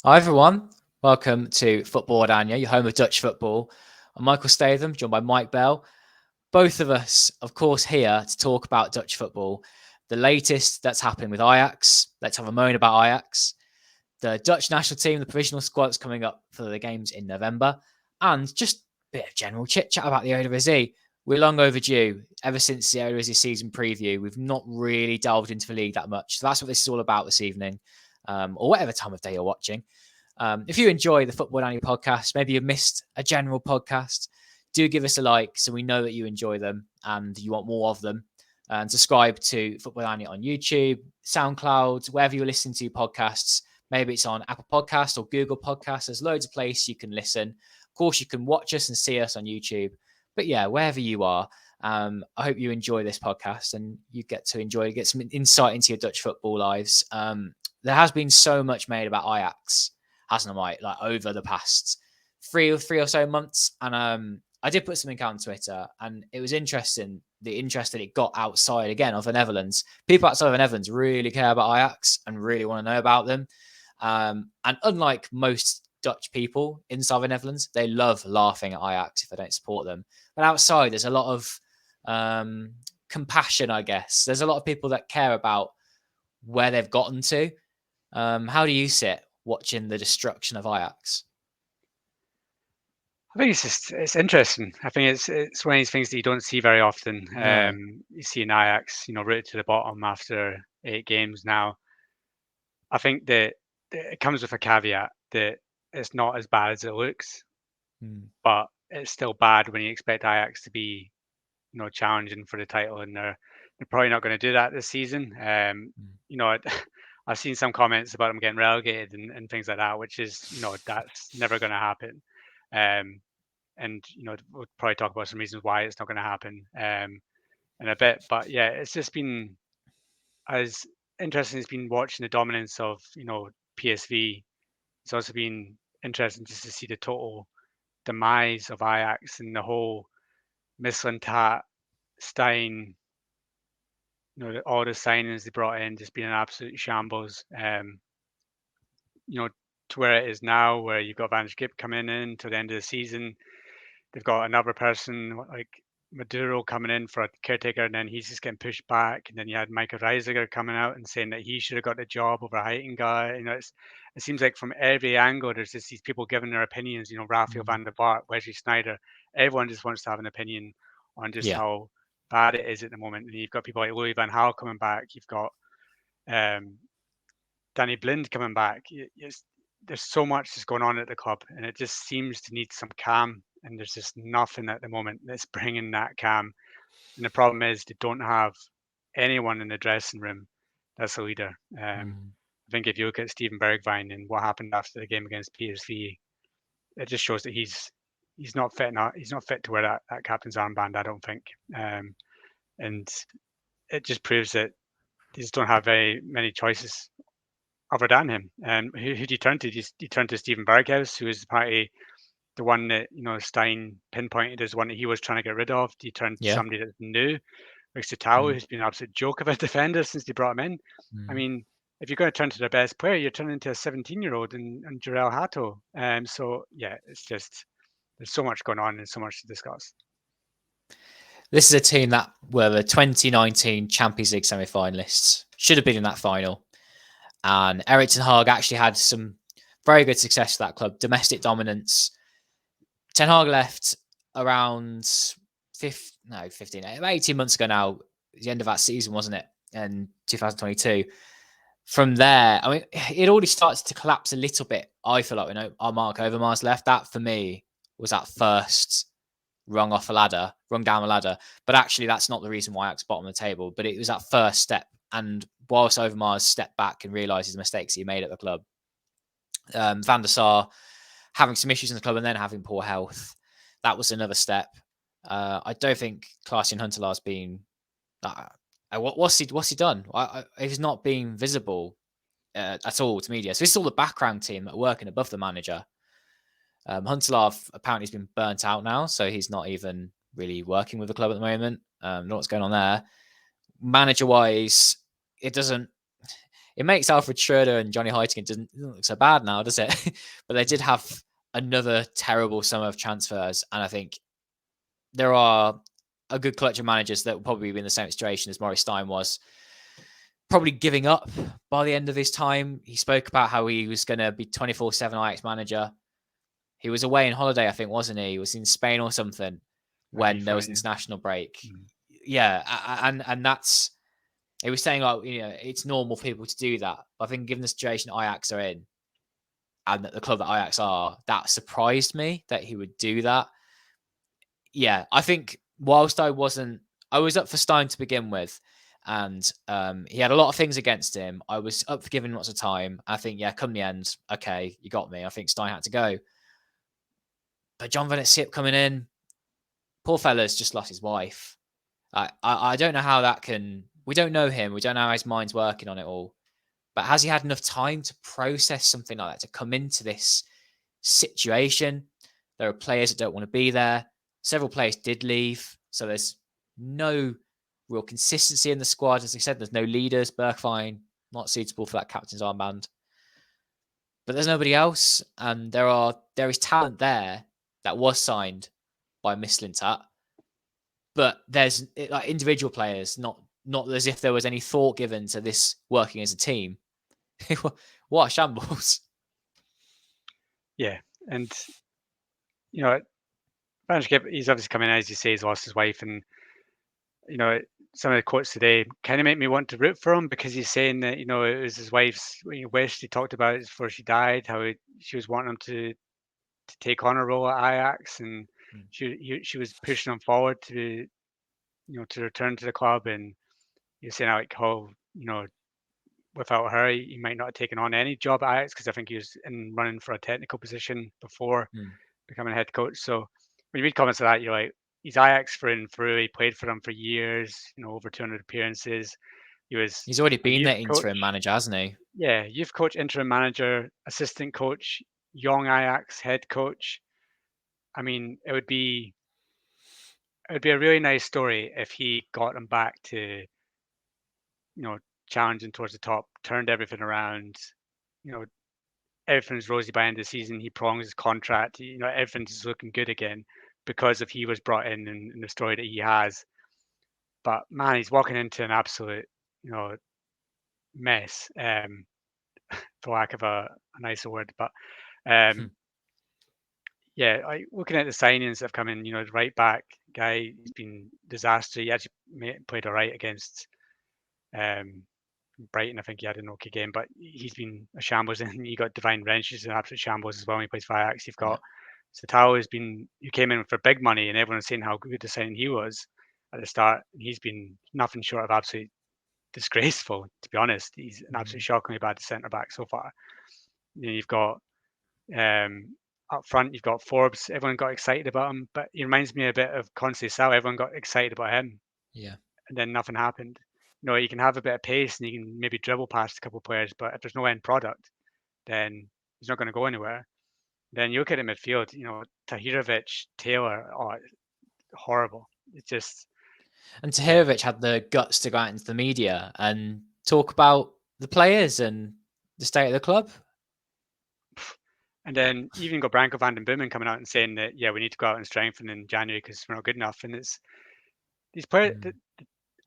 Hi everyone, welcome to Football-Oranje, your home of Dutch football. I'm Michael Statham, joined by Mike Bell. Both of us, of course, here to talk about Dutch football. The latest that's happening with Ajax. Let's have a moan about Ajax. The Dutch national team, the provisional squad that's coming up for the games in November. And just a bit of general chit-chat about the Eredivisie. We're long overdue. Ever since the Eredivisie season preview, we've not really delved into the league that much. So that's what this is all about this evening, or whatever time of day you're watching. If you enjoy the Football-Oranje podcast, maybe you missed a general podcast, do give us a like so we know that you enjoy them and you want more of them. And subscribe to Football-Oranje on YouTube, SoundCloud, wherever you're listening to podcasts. Maybe it's on Apple Podcasts or Google Podcasts. There's loads of places you can listen. Of course, you can watch us and see us on YouTube. But yeah, wherever you are, I hope you enjoy this podcast and you get some insight into your Dutch football lives. There has been so much made about Ajax, hasn't it, Mike? Like over the past three or so months. And I did put something out on Twitter, and it was interesting, the interest that it got outside again of the Netherlands. People outside of the Netherlands really care about Ajax and really want to know about them. And unlike most Dutch people inside the Netherlands, they love laughing at Ajax if they don't support them. But outside, there's a lot of compassion, I guess. There's a lot of people that care about where they've gotten to. How do you sit watching the destruction of Ajax? I think it's interesting. I think it's one of these things that you don't see very often. No. You see an Ajax, rooted to the bottom after 8 games now. I think that it comes with a caveat that it's not as bad as it looks, but it's still bad when you expect Ajax to be, challenging for the title, and they're probably not going to do that this season. I've seen some comments about them getting relegated and things like that, which is, that's never going to happen. And we'll probably talk about some reasons why it's not going to happen in a bit. But yeah, it's just been as interesting as been watching the dominance of PSV. It's also been interesting just to see the total demise of Ajax and the whole Mislintat, Stein, all the signings they brought in just being an absolute shambles. To where it is now, where you've got Van Schip coming in to the end of the season. They've got another person like Maduro coming in for a caretaker, and then he's just getting pushed back. And then you had Michael Reisiger coming out and saying that he should have got the job over a Heiting guy. It seems like from every angle, there's just these people giving their opinions. Rafael van der Vaart, Wesley Sneijder, everyone just wants to have an opinion on just Yeah. how bad it is at the moment. And you've got people like Louis van Gaal coming back. You've got Danny Blind coming back. There's so much that's going on at the club, and it just seems to need some calm. And there's just nothing at the moment that's bringing that calm. And the problem is they don't have anyone in the dressing room that's a leader. I think if you look at Steven Bergwijn and what happened after the game against PSV, it just shows that he's not fit. He's not fit to wear that captain's armband, I don't think. And it just proves that they just don't have very many choices other than him. Who do you turn to? Do you turn to Steven Berghuis, who is apparently the one that Stein pinpointed as one that he was trying to get rid of? Do you turn to somebody that's new, like Sutao, who's been an absolute joke of a defender since they brought him in? I mean, if you're going to turn to their best player, you're turning to a 17-year-old and Jarell Hato. So yeah, it's just there's so much going on and so much to discuss. This is a team that were the 2019 Champions League semi-finalists. Should have been in that final. And Erik ten Hag actually had some very good success for that club. Domestic dominance. Ten Hag left around 18 months ago now. The end of that season, wasn't it? In 2022. From there, I mean, it already starts to collapse a little bit. I feel like when Mark Overmars left, that for me was that first rung down the ladder. But actually, that's not the reason why Ajax bottom of the table. But it was that first step. And whilst Overmars stepped back and realised his mistakes he made at the club, Van der Sar having some issues in the club and then having poor health, that was another step. I don't think Klaas-Jan Huntelaar's been... what's he done? He's not being visible at all to media. So this is all the background team that are working above the manager. Huntelaar apparently has been burnt out now, so he's not even really working with the club at the moment. Not what's going on there. Manager-wise, it it makes Alfred Schroeder and Johnny Heitinga doesn't look so bad now, does it? But they did have another terrible summer of transfers, and I think there are a good clutch of managers that will probably be in the same situation as Maurice Stein was, probably giving up by the end of his time. He spoke about how he was going to be 24/7 Ajax manager. He was away on holiday, I think, wasn't he? He was in Spain or something when there was international break. Yeah, and that's, he was saying, like, it's normal for people to do that. But I think given the situation Ajax are in and the club that Ajax are, that surprised me that he would do that. Yeah, I think whilst I was up for Stein to begin with, and he had a lot of things against him. I was up for giving lots of time. I think, yeah, come the end, okay, you got me. I think Stein had to go. But John Van Sip coming in, poor fella's just lost his wife. I don't know how that can. We don't know him. We don't know how his mind's working on it all. But has he had enough time to process something like that, to come into this situation? There are players that don't want to be there. Several players did leave. So there's no real consistency in the squad. As I said, there's no leaders. Bergwijn, not suitable for that captain's armband. But there's nobody else. And there is talent there that was signed by Mislintat. But there's like individual players, not as if there was any thought given to this working as a team. What a shambles. Yeah, and he's obviously coming in, as you say, he's lost his wife, and some of the quotes today kind of make me want to root for him, because he's saying that it was his wife's wish. He talked about it before she died, how she was wanting him to take on a role at Ajax, and she was pushing him forward to to return to the club, and you're saying like how without her he might not have taken on any job at Ajax, because I think he was in running for a technical position before becoming a head coach. So when you read comments like that, you're like, he's Ajax through and through. He played for them for years, over 200 appearances. He's already been their interim manager, hasn't he? Yeah, youth coach, interim manager, assistant coach, young Ajax head coach. I mean, it would be a really nice story if he got him back to, challenging towards the top, turned everything around, everything's rosy by the end of the season. He prolongs his contract. Everything's looking good again because of he was brought in and the story that he has. But man, he's walking into an absolute, mess, for lack of a nicer word. But yeah, looking at the signings that have come in, the right back guy, he's been disaster. He actually played all right against Brighton. I think he had an okay game, but he's been a shambles. And you got Divine Wrench, who's an absolute shambles as well when he plays for Ajax. You've got Statham, who came in for big money, and everyone's saying how good the signing he was at the start. He's been nothing short of absolutely disgraceful, to be honest. He's an absolutely shockingly bad centre back so far. You've got up front, you've got Forbes. Everyone got excited about him, but he reminds me a bit of Conceição. Everyone got excited about him, and then nothing happened. You can have a bit of pace and you can maybe dribble past a couple of players, but if there's no end product, then he's not going to go anywhere. Then you look at the midfield, Tahirovic, Taylor, horrible. It's just. And Tahirovic had the guts to go out into the media and talk about the players and the state of the club. And then you even got Branko van den Boomen coming out and saying that, yeah, we need to go out and strengthen in January because we're not good enough. And it's these players, the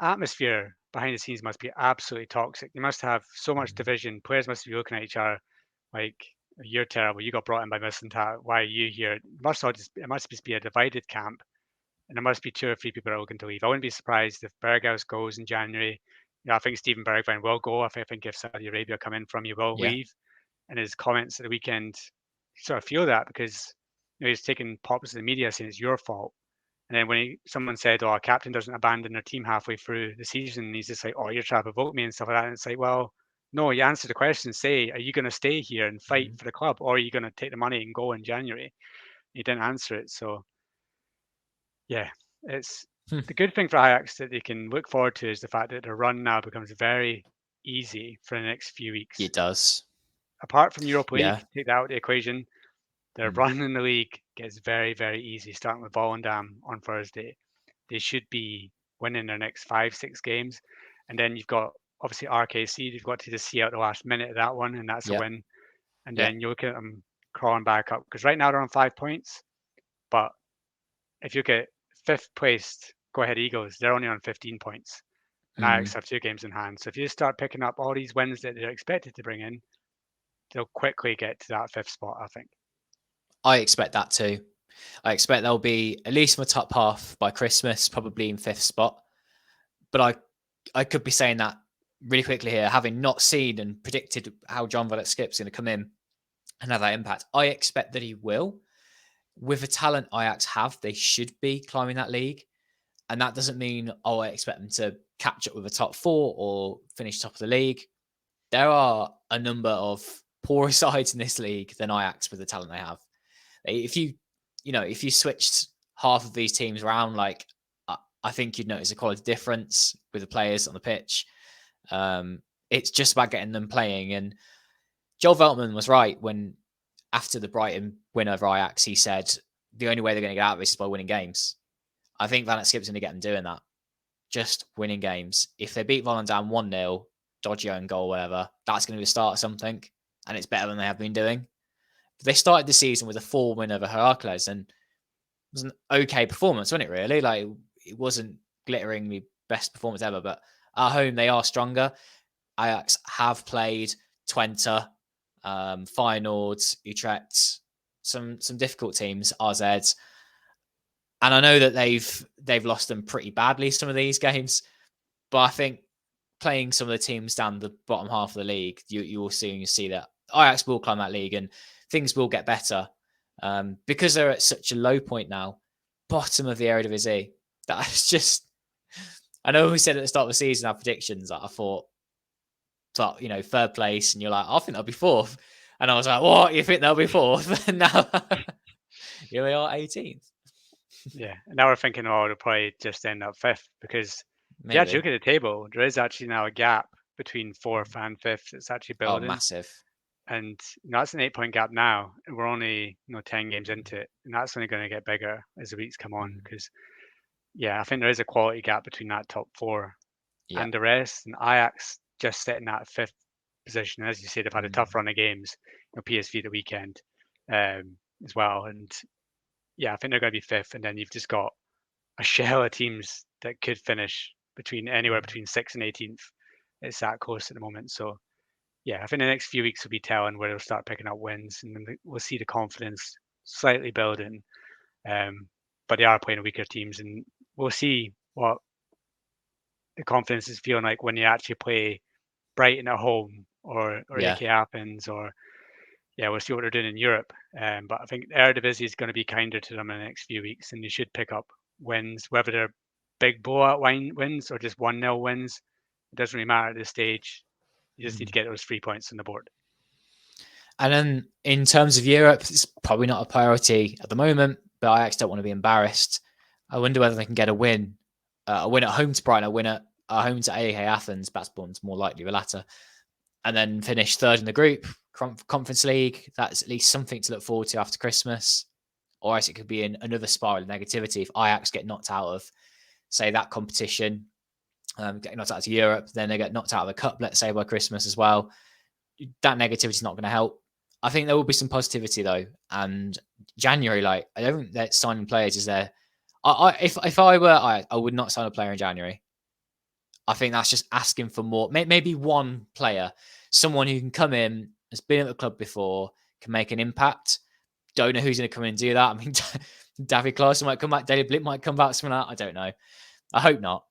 atmosphere behind the scenes must be absolutely toxic. They must have so much division. Players must be looking at each other like, you're terrible. You got brought in by Mislintat. Why are you here? It must just be a divided camp. And there must be 2 or 3 people that are looking to leave. I wouldn't be surprised if Berghuis goes in January. I think Steven Bergwijn will go. I think if Saudi Arabia come in from, he will leave. And his comments at the weekend sort of feel that, because he's taking pops in the media saying it's your fault. And then when someone said, our captain doesn't abandon their team halfway through the season, he's just like, you're trying to provoke me and stuff like that. And it's like, well, no, you answer the question, say, are you going to stay here and fight for the club, or are you going to take the money and go in January? He didn't answer it. So yeah, it's the good thing for Ajax that they can look forward to is the fact that the run now becomes very easy for the next few weeks. It does. Apart from Europa League, take that out of the equation. Their run in the league gets very, very easy, starting with Volendam on Thursday. They should be winning their next 5-6 games. And then you've got obviously RKC, you've got to just see out the last minute of that one, and that's a Yep. win. And Yep. then you look at them crawling back up, because right now they're on 5 points. But if you look at 5th placed Go Ahead Eagles, they're only on 15 points. And Ajax have 2 games in hand. So if you start picking up all these wins that they're expected to bring in, they'll quickly get to that 5th spot, I think. I expect that too. I expect they'll be at least in the top half by Christmas, probably in 5th spot. But I could be saying that really quickly here, having not seen and predicted how John Valiant-Skip's going to come in and have that impact. I expect that he will. With the talent Ajax have, they should be climbing that league. And that doesn't mean, I expect them to catch up with the top 4 or finish top of the league. There are a number of poorer sides in this league than Ajax with the talent they have. If you switched half of these teams around, like, I think you'd notice a quality difference with the players on the pitch. It's just about getting them playing. And Joel Veltman was right when, after the Brighton win over Ajax, he said the only way they're going to get out of this is by winning games. I think Valiant-Skip's going to get them doing that. Just winning games. If they beat Volendam 1-0, dodgy own goal, whatever, that's going to be the start of something. And it's better than they have been doing. But they started the season with a 4 win over Heracles, and it was an okay performance, wasn't it, really? Like, it wasn't glitteringly best performance ever, but at home they are stronger. Ajax have played Twente, Feyenoord, Utrecht, some difficult teams, RZ. And I know that they've lost them pretty badly, some of these games. But I think playing some of the teams down the bottom half of the league, you will soon see that Ajax will climb that league and things will get better. Because they're at such a low point now, bottom of the Eredivisie. That's just, I know we said at the start of the season our predictions that I thought, 3rd place, and you're like, I think they'll be 4th. And I was like, what? You think they'll be 4th? And now here we are, 18th. Yeah, and now we're thinking, they'll probably just end up 5th, because if you actually look at the table, there is actually now a gap between 4th and 5th. It's actually building. Oh, massive. And that's an 8-point gap now. And we're only 10 games into it, and that's only going to get bigger as the weeks come on. Because I think there is a quality gap between that top 4 and the rest. And Ajax just sitting at 5th position. As you said, they've had a tough run of games. PSV the weekend as well, and I think they're going to be 5th. And then you've just got a shell of teams that could finish anywhere between 6th and 18th. It's that close at the moment. So I think the next few weeks will be telling where they'll start picking up wins, and then we'll see the confidence slightly building. But they are playing weaker teams, and we'll see what the confidence is feeling like when you actually play Brighton at home or AK Athens, or we'll see what they're doing in Europe. But I think Eredivisie is going to be kinder to them in the next few weeks, and they should pick up wins, whether they're big blowout wins or just 1-0 wins. It doesn't really matter at this stage. You just need to get those 3 points on the board. And then in terms of Europe, it's probably not a priority at the moment, but Ajax don't want to be embarrassed. I wonder whether they can get a win. A win at home to Brighton, a win at home to AEK Athens. That's more likely the latter. And then finish 3rd in the group, Conference League. That's at least something to look forward to after Christmas. Or else it could be in another spiral of negativity if Ajax get knocked out of, say, that competition, getting knocked out of Europe, then they get knocked out of the cup, let's say, by Christmas as well. That negativity is not going to help. I think there will be some positivity though. And January, I don't think that signing players is there. If I were, I would not sign a player in January. I think that's just asking for more. Maybe one player, someone who can come in, has been at the club before, can make an impact. Don't know who's going to come in and do that. I mean, David Klaassen might come back. David Blitt might come back. Something like that. I don't know. I hope not.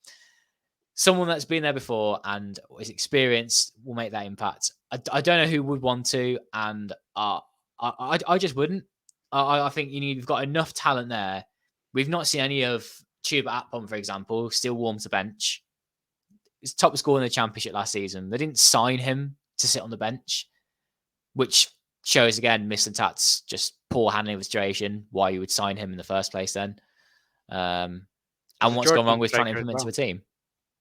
Someone that's been there before and is experienced will make that impact. I don't know who would want to, and I just wouldn't. I think you've got enough talent there. We've not seen any of Chuba Akpom, for example, still warm to bench. He's top scorer in the Championship last season. They didn't sign him to sit on the bench, which shows, again, Mislintat's just poor handling of the situation, why you would sign him in the first place then. And what's gone wrong with trying to implement to a team.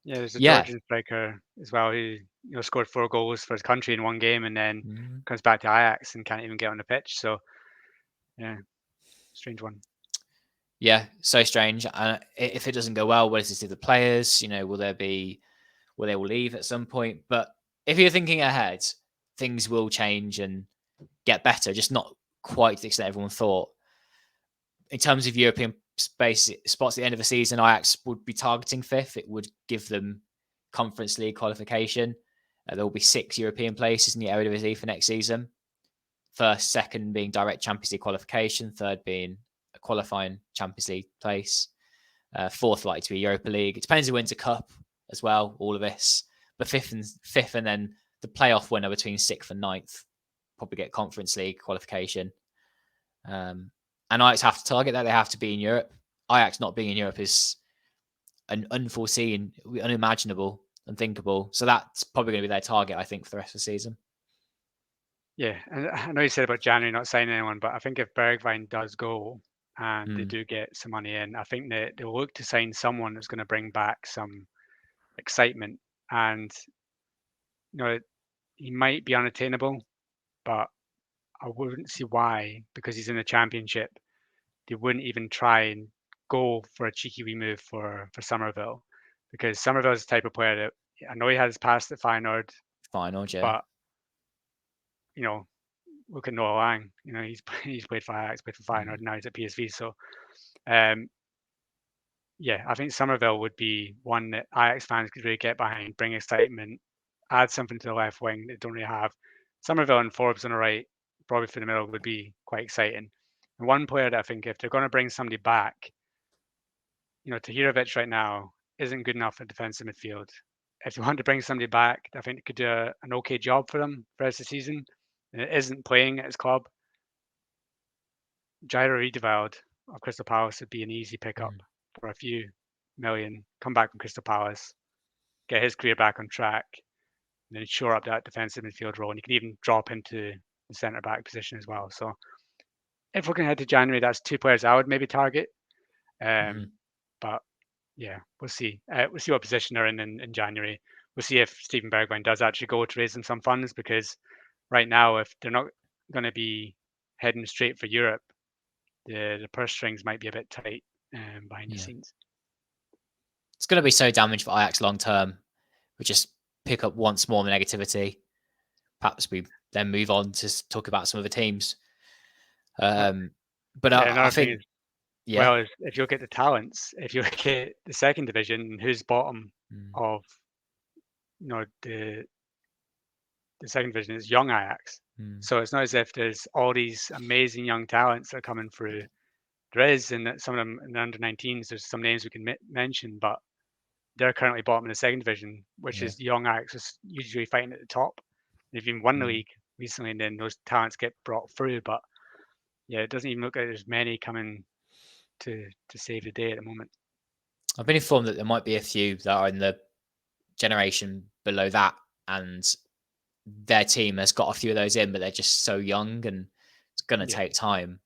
Yeah, there's a Georgian striker as well who scored 4 goals for his country in one game, and then comes back to Ajax and can't even get on the pitch. So, strange one. Yeah, so strange. And if it doesn't go well, what does this do to the players? Will there be where they will leave at some point. But if you're thinking ahead, things will change and get better, just not quite to the extent everyone thought. In terms of European space spots at the end of the season, Ajax would be targeting 5th. It would give them Conference League qualification. There will be 6 European places in the Eredivisie for next season. First, second being direct Champions League qualification, third being a qualifying Champions League place, fourth likely to be Europa League. It depends who wins a cup as well, all of this. But fifth and then the playoff winner between 6th and 9th probably get Conference League qualification. And Ajax have to target that. They have to be in Europe. Ajax not being in Europe is an unforeseen, unimaginable, unthinkable. So that's probably going to be their target, I think, for the rest of the season. Yeah, and I know you said about January not signing anyone, but I think if Bergwijn does go and they do get some money in, I think that they'll look to sign someone that's going to bring back some excitement. And he might be unattainable, but I wouldn't see why, because he's in the Championship, they wouldn't even try and go for a cheeky wee move for Somerville, because Somerville's the type of player that I know he has passed at Feyenoord, yeah. but look at Noah Lang. He's played for Ajax, played for Feyenoord, now he's at PSV. So, yeah, I think Somerville would be one that Ajax fans could really get behind, bring excitement, add something to the left wing they don't really have. Somerville and Forbes on the right, probably for the middle, would be quite exciting. And one player that I think if they're going to bring somebody back, Tahirovic right now isn't good enough at defensive midfield. If they want to bring somebody back, I think they could do an okay job for them for the rest of the season. And it isn't playing at his club. Jairo Riedewald of Crystal Palace would be an easy pickup for a few million. Come back from Crystal Palace, get his career back on track, and then shore up that defensive midfield role. And you can even drop into the centre back position as well. So if we're going to head to January, that's 2 players I would maybe target. But yeah, we'll see. We'll see what position they're in January. We'll see if Steven Bergwijn does actually go to raising some funds, because right now, if they're not going to be heading straight for Europe, the purse strings might be a bit tight behind the scenes. It's going to be so damaged for Ajax long term. We just pick up once more the negativity. Perhaps we then move on to talk about some of the teams. But I think, well, if you look at the talents, if you look at the second division, who's bottom of the second division is young Ajax. So it's not as if there's all these amazing young talents that are coming through. There is, and some of them in the under-19s, there's some names we can mention, but they're currently bottom in the second division, which is young Ajax is usually fighting at the top. They've even won the league recently, and then those talents get brought through. But yeah, it doesn't even look like there's many coming to save the day at the moment. I've been informed that there might be a few that are in the generation below that, and their team has got a few of those in, but they're just so young and it's going to take time.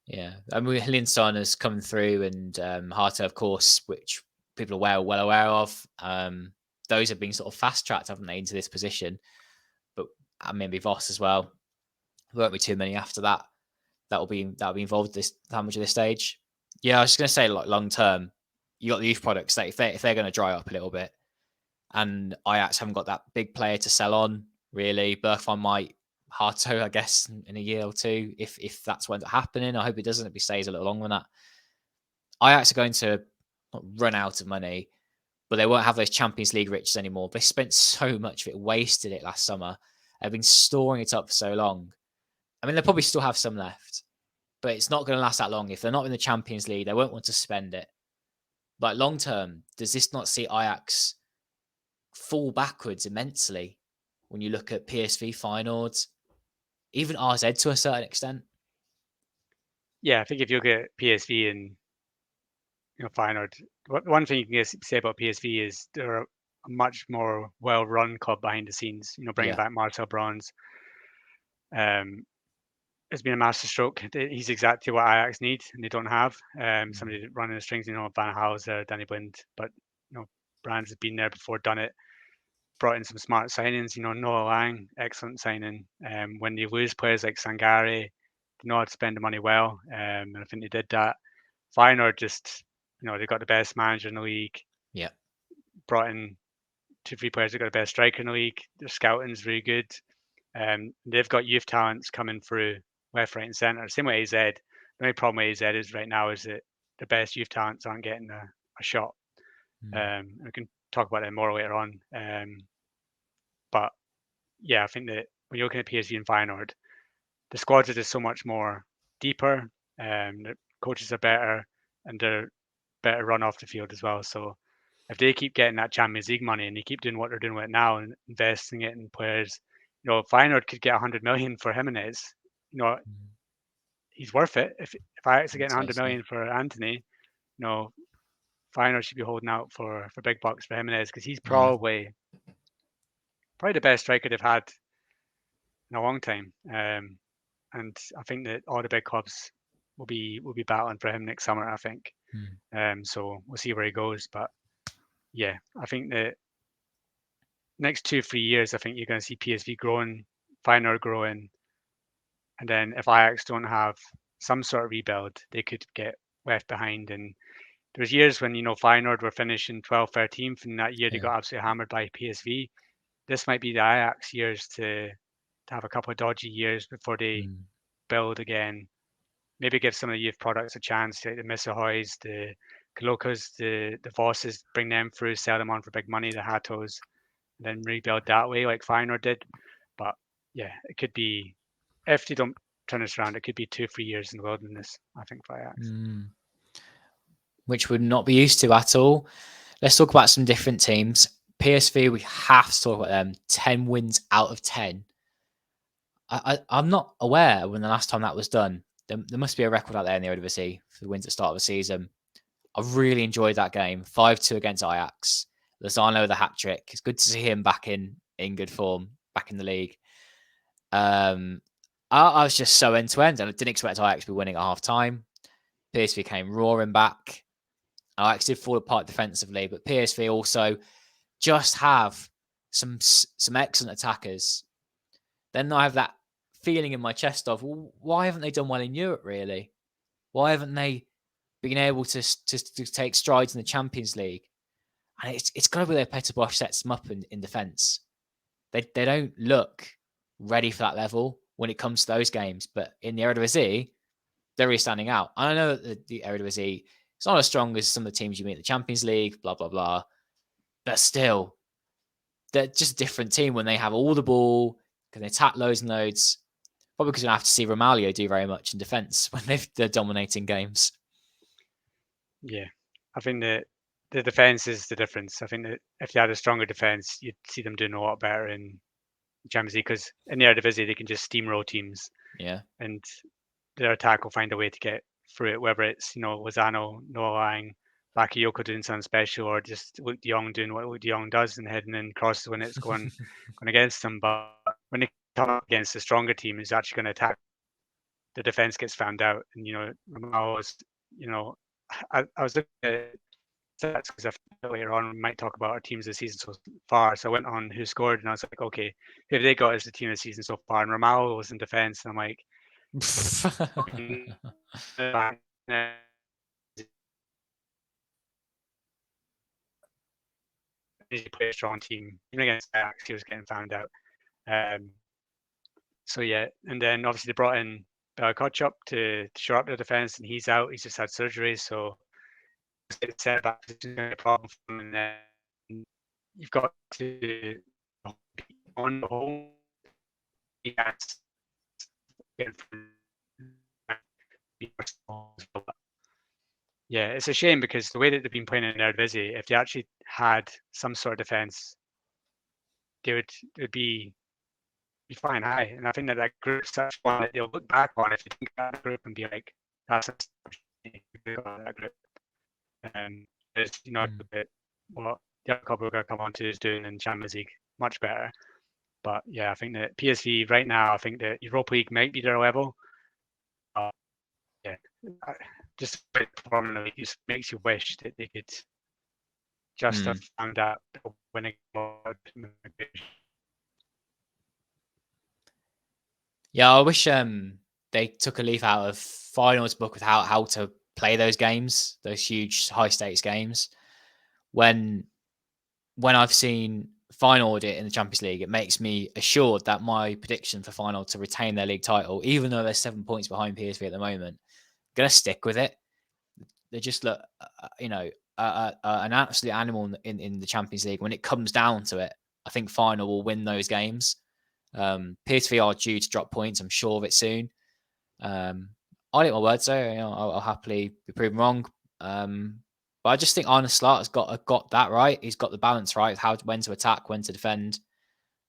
Yeah. I mean, Hilinsson has come through, and Harter, of course, which people are well aware of. Those have been sort of fast tracked, haven't they, into this position? But maybe Voss as well. There won't be too many after that. That'll be involved that much at this stage. Yeah, I was just going to say, like, long term, you got the youth products that if they're going to dry up a little bit, and Ajax haven't got that big player to sell on, really. Bergwijn might, Harto, I guess, in a year or two, if that's what's happening. I hope it doesn't. If he stays a little longer than that. Ajax are going to not run out of money, but they won't have those Champions League riches anymore. They spent so much of it, wasted it last summer. They've been storing it up for so long. I mean, they'll probably still have some left, but it's not going to last that long. If they're not in the Champions League, they won't want to spend it. But long term, does this not see Ajax fall backwards immensely when you look at PSV, Feyenoord, even RZ to a certain extent? Yeah, I think if you look at PSV and Feyenoord, one thing you can say about PSV is they're a much more well-run club behind the scenes. Bringing back Marcel Brands has been a masterstroke. He's exactly what Ajax need, and they don't have somebody running the strings. Van Gaal there, Danny Blind, but Brands has been there before, done it. Brought in some smart signings. Noah Lang, excellent signing. When you lose players like Sangare, they know how to spend the money well, and I think they did that. Feyenoord just, they got the best manager in the league. Yeah. Brought in 2-3 players that got the best striker in the league. Their scouting's really good. They've got youth talents coming through left, right, and centre. Same with AZ. The only problem with AZ is right now is that the best youth talents aren't getting a shot. We can talk about that more later on. But yeah, I think that when you're looking at PSV and Feyenoord, the squads are just so much more deeper. The coaches are better, and they're better run off the field as well. So if they keep getting that Champions League money and they keep doing what they're doing with it now and investing it in players, Feyenoord could get 100 million for Jimenez. He's worth it. If Ajax are getting 100 million for Anthony, Feyenoord should be holding out for big bucks for Jimenez because he's probably the best striker they've had in a long time. And I think that all the big clubs will be battling for him next summer, I think. So we'll see where he goes. But yeah, I think that next 2-3 years, I think you're going to see PSV growing, Feyenoord growing, and then if Ajax don't have some sort of rebuild, they could get left behind. And there was years when Feyenoord were finishing 12th, 13th, and that year they got absolutely hammered by PSV. This might be the Ajax years to have a couple of dodgy years before they build again. Maybe give some of the youth products a chance, like the Missahoys, the Kalokas, the Vosses, bring them through, sell them on for big money, the Hatos, then rebuild that way like Feyenoord did. But yeah, it could be, if they don't turn this around, it could be 2-3 years in the wilderness, I think, for Ajax. Which would not be used to at all. Let's talk about some different teams. PSV, we have to talk about them. 10 wins out of 10. I'm not aware when the last time that was done. There must be a record out there in the Eredivisie for the wins at the start of the season. I really enjoyed that game. 5-2 against Ajax. Lozano with a hat-trick. It's good to see him back in good form, back in the league. I was just so end-to-end, and I didn't expect Ajax to be winning at half-time. PSV came roaring back. Ajax did fall apart defensively, but PSV also just have some excellent attackers. Then I have that feeling in my chest of, well, why haven't they done well in Europe, really? Why haven't they been able to take strides in the Champions League? And it's got to be that Peter Bosz sets them up in defence. They don't look ready for that level when it comes to those games. But in the Eredivisie, they're really standing out. I know that the Eredivisie, it's not as strong as some of the teams you meet in the Champions League, blah, blah, blah. But still, they're just a different team when they have all the ball, can attack loads and loads. Probably because you don't have to see Romario do very much in defence when they're dominating games. Yeah, I think that the defence is the difference. I think that if they had a stronger defence, you'd see them doing a lot better in Champions League because in the Eredivisie, they can just steamroll teams. Yeah. And their attack will find a way to get through it, whether it's, Lozano, Noah Lang, Bakayoko doing something special, or just Luke de Jong doing what Luke de Jong does and heading in crosses when it's going against them. But when they come up against a stronger team who's actually going to attack, the defense gets found out. And, Romao was, I was looking at stats because I thought later on we might talk about our teams this season so far. So I went on who scored and I was like, okay, who have they got as the team this season so far? And Romao was in defense. And I'm like, he played a strong team. Even against Ajax, he was getting found out. So yeah, and then obviously they brought in Kochuk to shore up the defense, and he's out. He's just had surgery, so setback is going to be a problem for him. And then you've got to on the whole. Yeah, it's a shame because the way that they've been playing in Eredivisie, if they actually had some sort of defense, they would be flying high. And I think that group's such one that they'll look back on if you think about that group and be like, that's that group. And it's what the other couple we're going to come on to is doing in Champions League much better. But yeah, I think that PSV right now, I think that Europa League might be their level. Yeah, just performing just makes you wish that they could just have found out winning. Yeah, I wish they took a leaf out of Feyenoord's book with how to play those games, those huge high stakes games. When I've seen Feyenoord in the Champions League, it makes me assured that my prediction for Feyenoord to retain their league title, even though they're 7 points behind PSV at the moment, going to stick with it. They just look, an absolute animal in the Champions League. When it comes down to it, I think Feyenoord will win those games. PSV are due to drop points. I'm sure of it soon. I'll eat my words, so I'll happily be proven wrong. But I just think Arne Slot has got that right. He's got the balance right, when to attack, when to defend.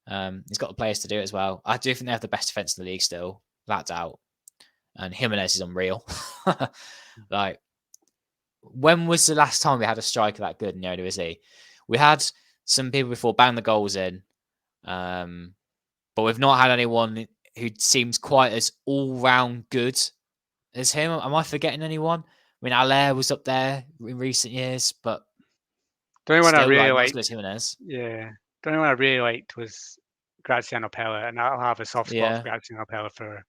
He's got the players to do it as well. I do think they have the best defense in the league still, without doubt. And Jimenez is unreal. Like, when was the last time we had a striker that good in the Eredivisie? We had some people before bang the goals in, but we've not had anyone who seems quite as all-round good as him. Am I forgetting anyone? I mean, Allaire was up there in recent years, but the only one I still, really not liked, as good as Jimenez. the only one I really liked was Graziano Pella, and I'll have a soft spot for Graziano Pella for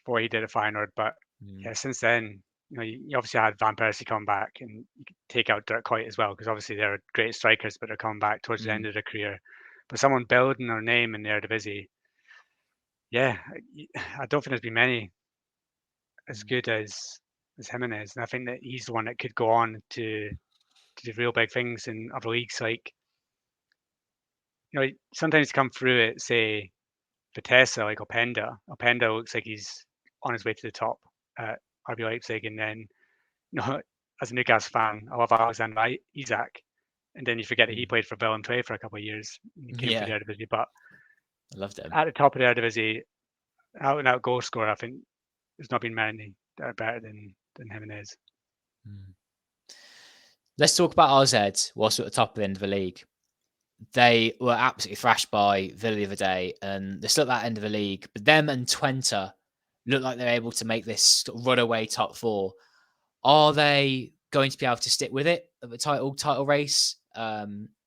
what he did at Feyenoord. But yeah, since then, you obviously had Van Persie come back, and you could take out Dirk Kuyt as well, because obviously they're great strikers, but they're coming back towards the end of their career. But someone building their name in the Eredivisie, yeah, I don't think there's been many as good as Jimenez, and I think that he's the one that could go on to do real big things in other leagues. Like, sometimes come through it, say Vitesse, like Openda. Openda looks like he's on his way to the top at RB Leipzig, and then as a Newcastle fan, I love Alexander Isak, and then you forget that he played for Willem II for a couple of years. And he came through the Eredivisie, but I loved him. At the top of the Eredivisie, out and out goal scorer, I think there's not been many that are better than Jimenez. Let's talk about RZ whilst at the top of the end of the league. They were absolutely thrashed by Villa the other day, and they're still at that end of the league. But them and Twente look like they're able to make this runaway top four. Are they going to be able to stick with it at the title race?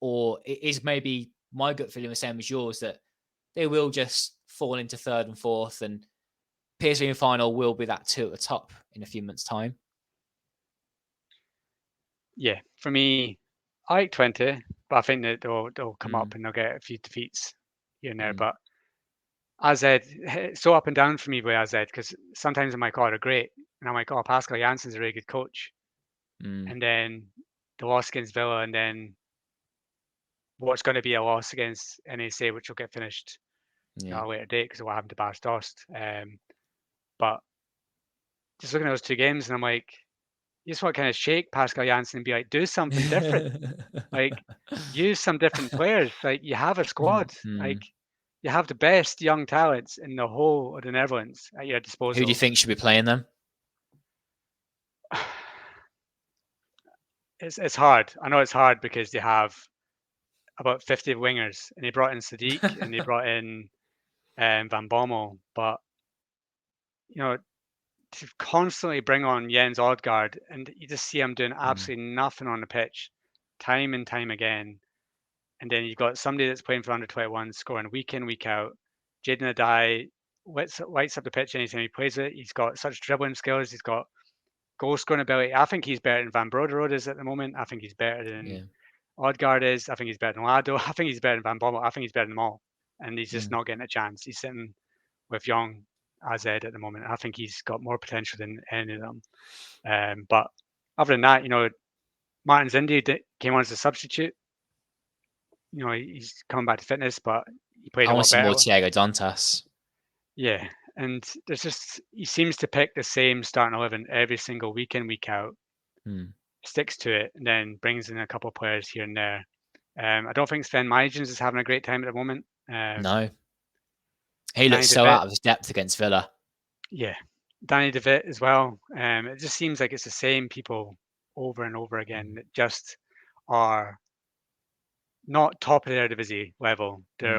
Or is maybe my gut feeling the same as yours, that they will just fall into third and fourth, and PSV in final will be that two at the top in a few months' time? Yeah, for me, I like Twente, but I think that they'll come up and they'll get a few defeats here and there. But AZ, it's so up and down for me with AZ, because sometimes I'm like, oh, they're great. And I'm like, oh, Pascal Jansen's a really good coach. And then the loss against Villa, and then what's going to be a loss against NAC, which will get finished at a later date because of what happened to Bas Dost. But just looking at those two games, and I'm like, you just want to kind of shake Pascal Jansen and be like, do something different. Like, use some different players. Like, you have a squad. Like, you have the best young talents in the whole of the Netherlands at your disposal. Who do you think should be playing them? It's hard. I know it's hard because they have about 50 wingers, and they brought in Sadiq and they brought in Van Bommel. But, to constantly bring on Jens Odgaard, and you just see him doing absolutely nothing on the pitch time and time again. And then you've got somebody that's playing for under 21, scoring week in, week out. Jaden Adai lights up the pitch anytime he plays it. He's got such dribbling skills. He's got goal scoring ability. I think he's better than Van Broderode is at the moment. I think he's better than Odgaard is. I think he's better than Lado. I think he's better than Van Bommel. I think he's better than them all. And he's just not getting a chance. He's sitting with young AZ at the moment. I think he's got more potential than any of them. But other than that, Martins Indy came on as a substitute. He's coming back to fitness, but he played a lot better. I want to see more Thiago Dantas. Yeah, and he seems to pick the same starting 11 every single week in, week out. Sticks to it, and then brings in a couple of players here and there. I don't think Sven Meijens is having a great time at the moment. No. He looks so out of his depth against Villa. Yeah. Danny De Witt as well. It just seems like it's the same people over and over again that just are not top of the Eredivisie level. They're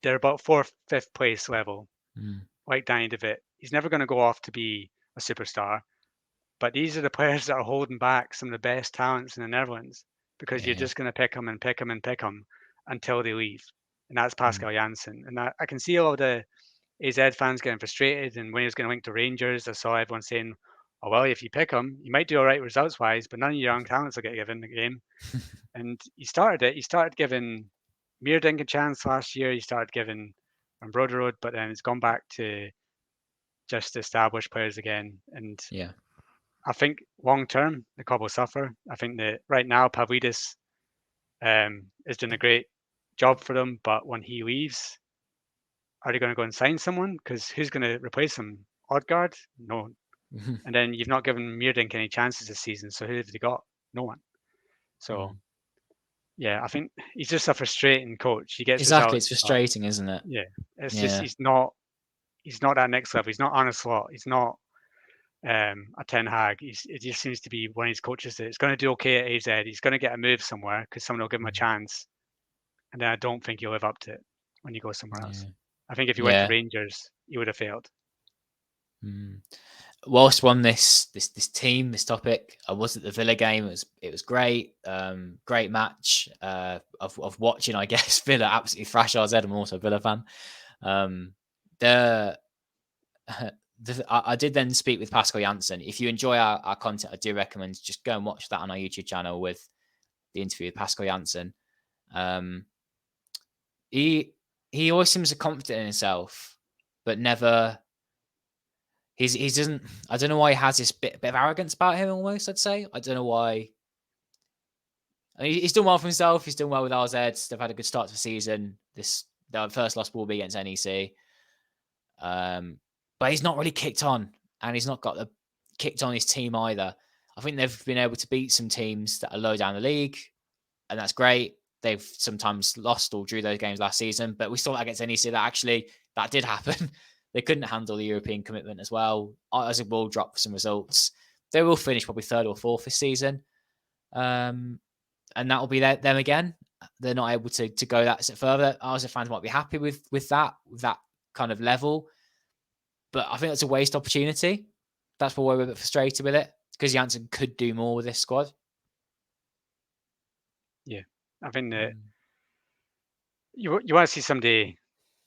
about 4th, 5th place level, like Danny De Witt. He's never going to go off to be a superstar, but these are the players that are holding back some of the best talents in the Netherlands, because you're just going to pick them and pick them and pick them until they leave. And that's Pascal Jansen. And I can see all the AZ fans getting frustrated, and when he was going to link to Rangers, I saw everyone saying, oh, well, if you pick him, you might do all right results-wise, but none of your young talents will get given the game. And he started it. He started giving Meerdink a chance last year. He started giving Van Broderode, but then it's gone back to just established players again. And Yeah. I think long-term, the club will suffer. I think that right now, Pavlidis is doing a great job for them, but when he leaves, are they going to go and sign someone? Because who's going to replace him? Odegaard? No. And then you've not given Meerdink any chances this season. So who have they got? No one. So yeah, I think he's just a frustrating coach. He gets Exactly. results, It's but frustrating, isn't it? yeah, it's just Yeah. he's not that next level. He's not on a slot. He's not a Ten Hag. It just seems to be one of his coaches that is going to do okay at AZ. He's going to get a move somewhere because someone will give him a chance, and then I don't think he'll live up to it when he goes somewhere else. I think if he went to Yeah. Rangers, he would have failed. Whilst we're on this topic, I was at the Villa game. It was great. Great match of watching. I guess Villa absolutely thrash RZ. I'm also a Villa fan. I did then speak with Pascal Janssen. If you enjoy our content, I do recommend just go and watch that on our YouTube channel with the interview with Pascal Janssen. He always seems confident in himself, but never. He doesn't. I don't know why he has this bit of arrogance about him. Almost, I'd say. I don't know why. I mean, he's done well for himself. He's done well with RZ. They've had a good start to the season. Their first loss will be against NEC. But he's not really kicked on, and he's not got the kicked on his team either. I think they've been able to beat some teams that are low down the league, and that's great. They've sometimes lost or drew those games last season, but we saw that against NEC that did happen. They couldn't handle the European commitment as well. Isaac will drop some results. They will finish probably third or fourth this season. And that will be them again. They're not able to go that step further. Arsenal fans might be happy with that kind of level. But I think that's a waste opportunity. That's why we're a bit frustrated with it, because Janssen could do more with this squad. Yeah, I think that you want to see somebody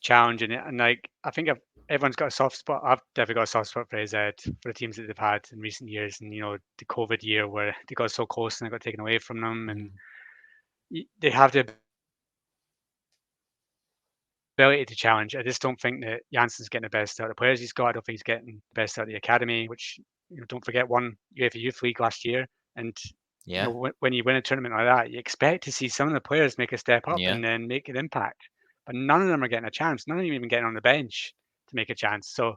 challenging it, and like I think everyone's got a soft spot. I've definitely got a soft spot for AZ, for the teams that they've had in recent years, and the COVID year where they got so close and it got taken away from them, and they have the ability to challenge. I just don't think that Janssen's getting the best out of the players he's got. I don't think he's getting the best out of the academy, which don't forget won UEFA Youth League last year, and when you win a tournament like that, you expect to see some of the players make a step up and then make an impact. But none of them are getting a chance. None of them even getting on the bench to make a chance. So,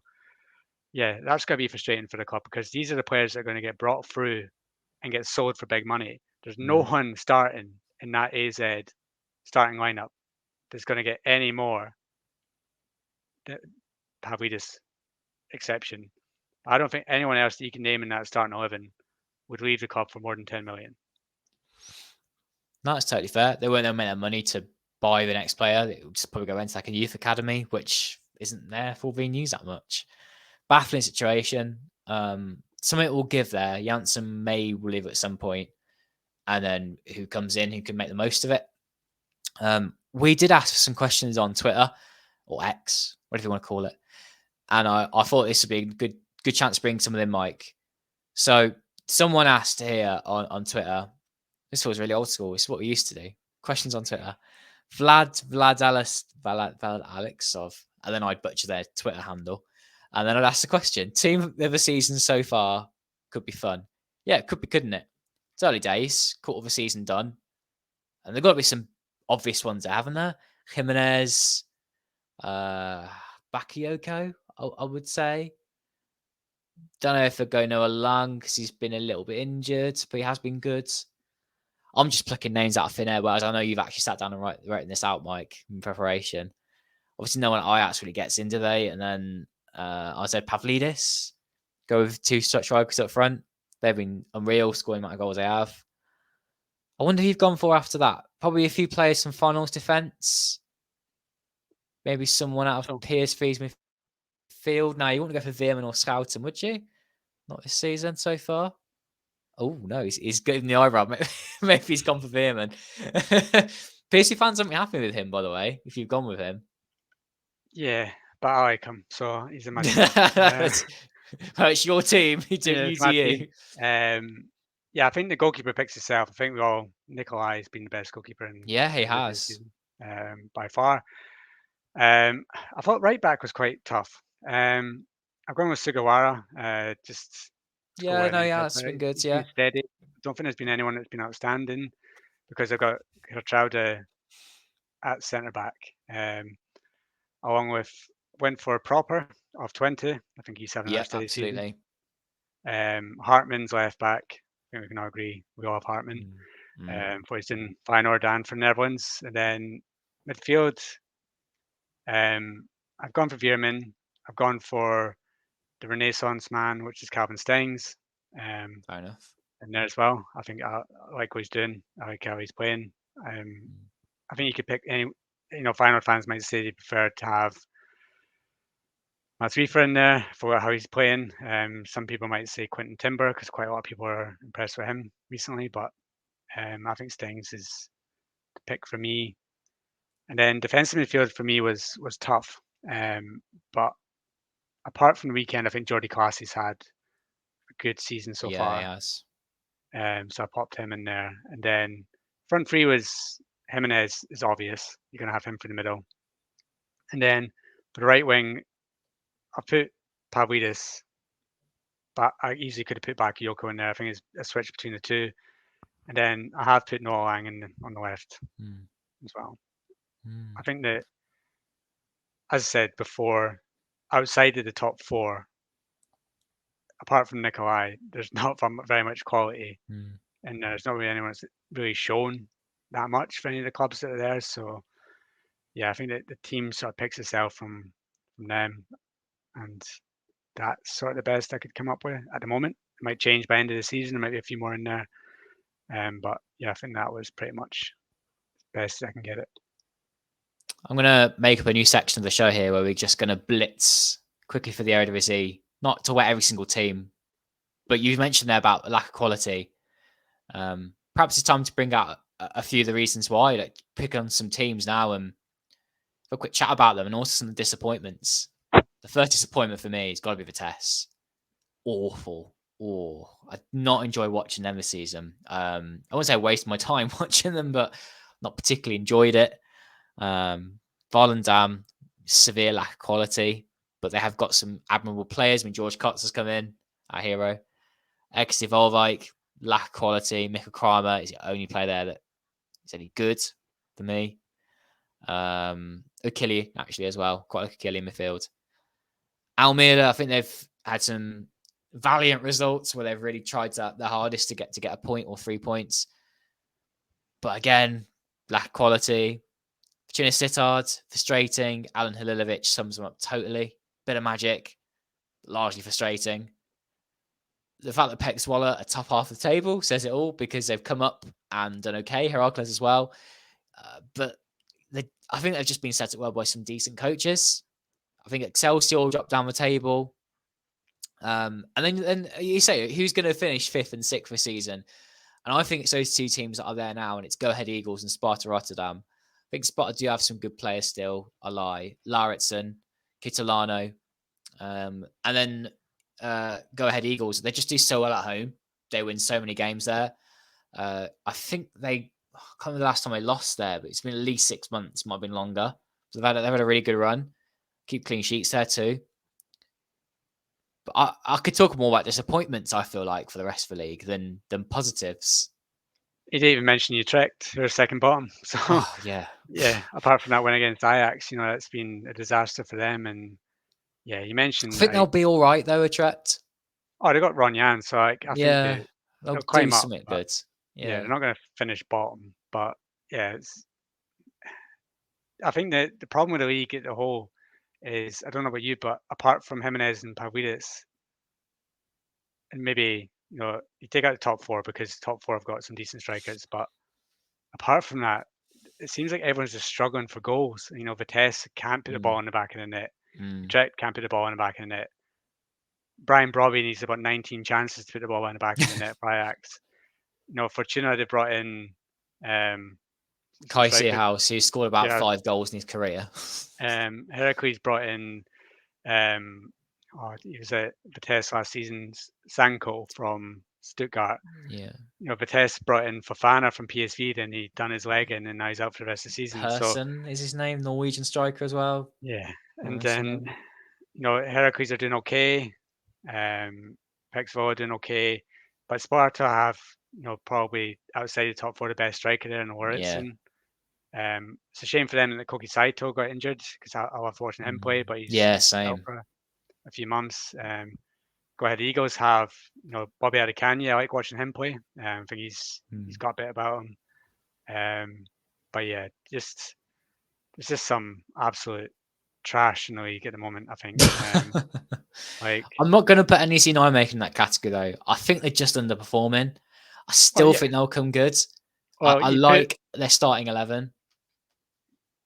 yeah, that's going to be frustrating for the club, because these are the players that are going to get brought through and get sold for big money. There's no one starting in that AZ starting lineup that's going to get any more. Pavlidis exception. I don't think anyone else that you can name in that starting 11 would leave the club for more than 10 million. No, that's totally fair. They weren't going to make that money to buy the next player. It would just probably go into like a youth academy, which isn't therefore being used that much. Baffling situation. Something will give there. Janssen may leave at some point, and then who comes in who can make the most of it. We did ask some questions on Twitter or X, whatever you want to call it, and I thought this would be a good chance to bring some of them, Mike. So someone asked here on Twitter. This was really old school. This is what we used to do. Questions on Twitter. Vlad Alexov, and then I'd butcher their Twitter handle, and then I'd ask the question: team of the season so far could be fun. Yeah, it could be, couldn't it? It's early days, quarter of the season done, and there've got to be some obvious ones there, haven't there? Jimenez, Bakayoko, I would say. Don't know if they'll go Noah Lang because he's been a little bit injured, but he has been good. I'm just plucking names out of thin air, whereas I know you've actually sat down and written this out, Mike, in preparation. Obviously, no one at AJAX really gets in, do they? And then I said Pavlidis, go with two strikers up front. They've been unreal, scoring the amount of goals they have. I wonder who you've gone for after that. Probably a few players from finals defence. Maybe someone out of PSV's midfield. No, you wouldn't go for Veerman or Schouten, would you? Not this season so far. Oh, no, he's giving the eyebrow. Maybe he's gone for Veerman. PSV fans aren't happy with him, by the way, if you've gone with him. Yeah, but I like him, so he's in my team. It's your team. You do, Yeah, you it's do my you. team. Yeah, I think the goalkeeper picks himself. I think we all Nikolai has been the best goalkeeper in Yeah, he Eredivisie this has. season, by far. I thought right back was quite tough. I'm going with Sugawara, just to go Yeah, with an no, yeah, interest. it's been good. He's been Yeah. steady. I don't think there's been anyone that's been outstanding because I've got Gertrude at centre back, along with went for Proper of 20. I think he's having Yeah, another steady season. absolutely. Hartman's left back. I think we can all agree we all have Hartman. For he's in Feyenoord and for Netherlands. And then midfield, I've gone for Veerman. I've gone for the Renaissance man, which is Calvin Stengs. Fair enough. In there as well. I think I like what he's doing. I like how he's playing. I think you could pick any. Feyenoord fans might say they prefer to have Matsuifa in there for how he's playing. Some people might say Quentin Timber because quite a lot of people are impressed with him recently. But I think Stengs is the pick for me. And then defensive midfield for me was tough. But apart from the weekend, I think Jordy Classie's had a good season so Yeah, he far. has. So I popped him in there. And then front three was Jimenez is obvious. You're going to have him for the middle. And then for the right wing, I put Pavlidis, but I easily could have put Bakayoko in there. I think it's a switch between the two. And then I have put Noah Lang on the left as well. I think that, as I said before, outside of the top four, apart from Nikolai, there's not very much quality. And there's not really anyone that's really shown that much for any of the clubs that are there. So, yeah, I think that the team sort of picks itself from them. And that's sort of the best I could come up with at the moment. It might change by end of the season. There might be a few more in there. But yeah, I think that was pretty much best I can get it. I'm going to make up a new section of the show here where we're just going to blitz quickly for the Eredivisie, not to wet every single team, but you mentioned there about lack of quality. Perhaps it's time to bring out a few of the reasons why, like pick on some teams now and have a quick chat about them and also some disappointments. The first disappointment for me has got to be Vitesse. Awful. Oh, I not enjoy watching them this season. I won't say I waste my time watching them, but not particularly enjoyed it. Volendam, severe lack of quality, but they have got some admirable players. I mean, George Kotz has come in, our hero. XD Volvik, lack of quality. Mikkel Kramer is the only player there that is any good for me. Achille, actually, as well. Quite like Achille in midfield. Almeida, I think they've had some valiant results where they've really tried their hardest to get a point or 3 points. But again, lack of quality. Fortuna Sittard, frustrating. Alan Halilovic sums them up totally. Bit of magic, largely frustrating. The fact that Pek Zwolle are top half of the table says it all because they've come up and done okay. Heracles as well. But I think they've just been set up well by some decent coaches. I think Excelsior dropped down the table. And then you say, who's going to finish 5th and 6th this season? And I think it's those two teams that are there now, and it's Go Ahead Eagles and Sparta Rotterdam. I think Sparta do have some good players still. I lie. Lauritsen, Kitolano, and then Go Ahead Eagles. They just do so well at home. They win so many games there. I think I can't remember the last time they lost there, but it's been at least 6 months. Might have been longer. So they've had a really good run. Keep clean sheets there too. But I could talk more about disappointments, I feel like, for the rest of the league than positives. You didn't even mention Utrecht. They're second bottom. So, yeah. Apart from that win against Ajax, it's been a disaster for them. And yeah, you mentioned. I think they'll be all right, though, Utrecht. Oh, they got Ron Jan, so I think they'll climb do up. something good. Yeah, they're not going to finish bottom. But yeah, I think that the problem with the league as a whole is, I don't know about you, but apart from Jimenez and Pavlidis, and maybe you take out the top four because top four have got some decent strikers, but apart from that, it seems like everyone's just struggling for goals. Vitesse can't put the ball in the back of the net. Utrecht can't put the ball in the back of the net. Brian Brobby needs about 19 chances to put the ball in the back of the net for Ajax. Fortuna, they brought in Kai Seahouse, who scored about 5 goals in his career. Heracles brought in he was at Vitesse last season, Sanko from Stuttgart. Yeah. Vitesse brought in Fofana from PSV, then he done his leg in, and now he's out for the rest of the season. So Persson is his name, Norwegian striker as well. yeah, and then Heracles are doing okay, Pexvoll are doing okay, but Sparta have probably outside the top four the best striker there in Lauritsen. It's a shame for them that Koki Saito got injured because I love watching him play, but he's out same. for a few months. Go Ahead Eagles have Bobby Adekanye. I like watching him play. I think he's got a bit about him. But yeah, there's just some absolute trash in the league at the moment, I think. I'm not going to put NEC Nijmegen in that category though. I think they're just underperforming. I still think they'll come good. Well, I like their starting 11.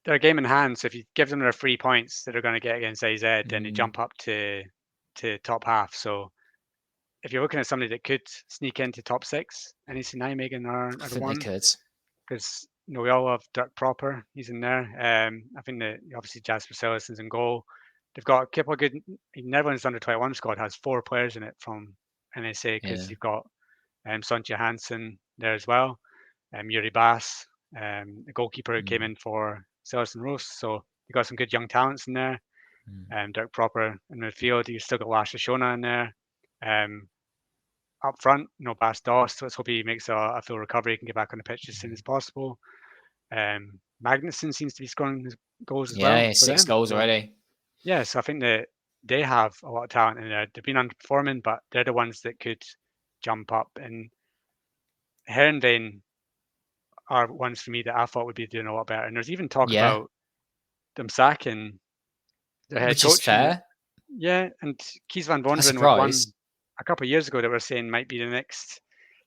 They're a game in hand, so if you give them their 3 points that they're going to get against AZ, then they jump up to top half. So if you're looking at somebody that could sneak into top 6, NEC Nijmegen are the one. They could. Because we all love Dirk Proper. He's in there. I think that obviously Jasper Sellison's in goal. They've got a couple of good. Netherlands under 21 squad has 4 players in it from NSA because you've got Sontje Hansen there as well, Yuri Bass, the goalkeeper who came in for Selison Roos. So you've got some good young talents in there. Dirk Proper in midfield. You've still got Lasha Shona in there. Up front, Bas Dost. So let's hope he makes a full recovery. He can get back on the pitch as soon as possible. Magnuson seems to be scoring goals as well. Yeah, 6 goals already. Yeah, so I think that they have a lot of talent in there. They've been underperforming, but they're the ones that could jump up. And Heerenveen are ones for me that I thought would be doing a lot better. And there's even talk about them sacking their head coach. Which is fair. Yeah, and Kies van Wonderen was one a couple of years ago that were saying might be the next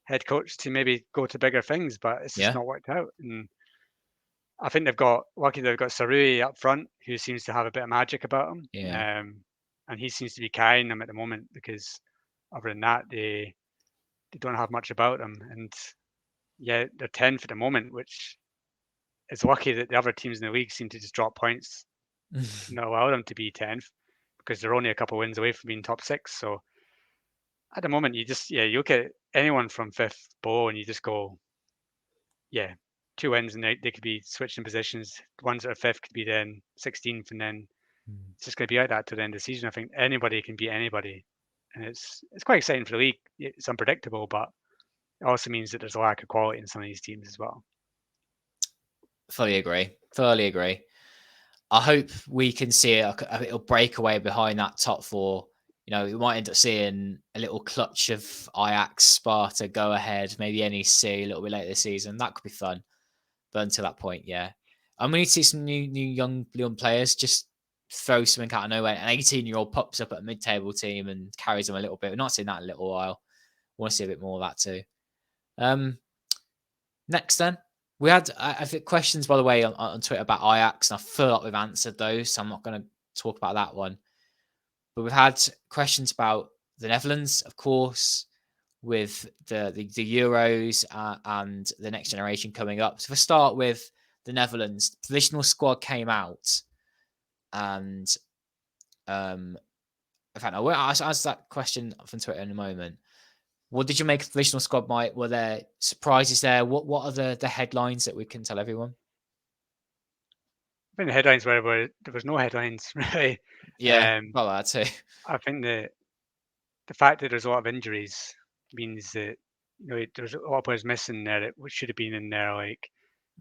head coach to maybe go to bigger things, but it's just not worked out. And I think they've got Sarui up front, who seems to have a bit of magic about him. And he seems to be carrying them at the moment because other than that, they don't have much about them. And yeah, they're 10th at the moment, which is lucky that the other teams in the league seem to just drop points to not allow them to be 10th because they're only a couple of wins away from being top 6. So at the moment, you look at anyone from 5th below and you just go, 2 wins and they could be switching positions. The ones that are 5th could be then 16th, and then it's just going to be like that to the end of the season. I think anybody can beat anybody, and it's quite exciting for the league. It's unpredictable, but it also means that there's a lack of quality in some of these teams as well. Fully agree. I hope we can see a little breakaway behind that top 4. We might end up seeing a little clutch of AJAX, Sparta, Go Ahead, maybe NEC a little bit later this season. That could be fun. But until that point, and we need to see some new young players just throw something out of nowhere. An 18-year-old pops up at a mid-table team and carries them a little bit. We're not seeing that in a little while. I want to see a bit more of that too. Next then, we had questions, by the way, on Twitter about AJAX, and I feel like we've answered those, so I'm not going to talk about that one. But we've had questions about the Netherlands, of course, with the Euros and the next generation coming up. So if I start with the Netherlands, the provisional squad came out, and in fact, I'll ask that question from Twitter in a moment. What did you make of the provisional squad, Mike? Were there surprises there? What are the headlines that we can tell everyone? I think the headlines were there was no headlines really. Yeah, well, that too. I think the fact that there's a lot of injuries means that there's a lot of players missing there that should have been in there. Like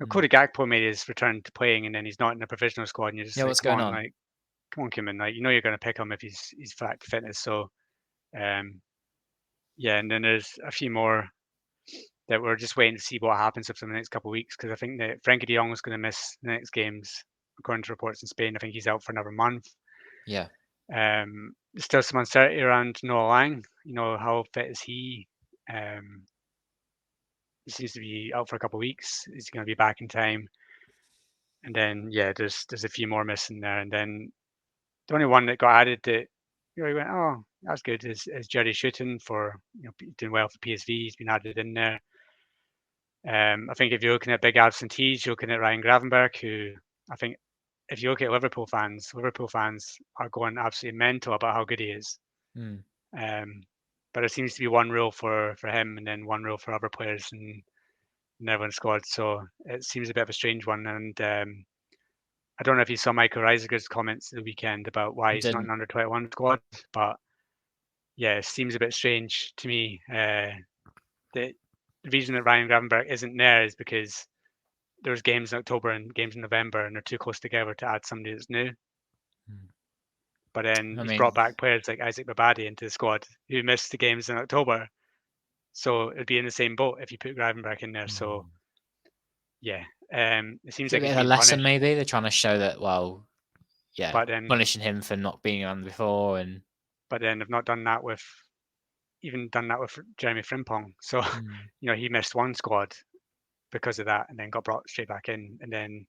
Cody Gakpo made his return to playing, and then he's not in the provisional squad. And you're just what's going on? Like, come on, Kim, like you're going to pick him if he's back to fitness. So, and then there's a few more that we're just waiting to see what happens with them in the next couple of weeks, because I think that Frankie de Jong is going to miss the next games, according to reports in Spain. I think he's out for another month. Yeah. There's still some uncertainty around Noah Lang. How fit is he? He seems to be out for a couple of weeks. Is he going to be back in time? And then there's a few more missing there. And then the only one that got added that we went, oh, that's good, is Jerry Shooten for doing well for PSV. He's been added in there. I think if you're looking at big absentees, you're looking at Ryan Gravenberg, who I think if you look at Liverpool fans are going absolutely mental about how good he is. But there seems to be one rule for him and then one rule for other players in everyone's squad. So it seems a bit of a strange one. And I don't know if you saw Michael Reiser's comments the weekend about why he's not in under 21 squad, but yeah, it seems a bit strange to me. The reason that Ryan Gravenberch isn't there is because there's games in October and games in November, and they're too close together to add somebody that's new. But then he's brought back players like Isaac Babadi into the squad who missed the games in October. So it'd be in the same boat if you put Gravenberch in there. So yeah, it seems like a bit he's of a been lesson. punished. Maybe they're trying to show that. Well, yeah, but then punishing him for not being on before, and but then they've not done that with Jeremy Frimpong. So he missed one squad because of that, and then got brought straight back in. And then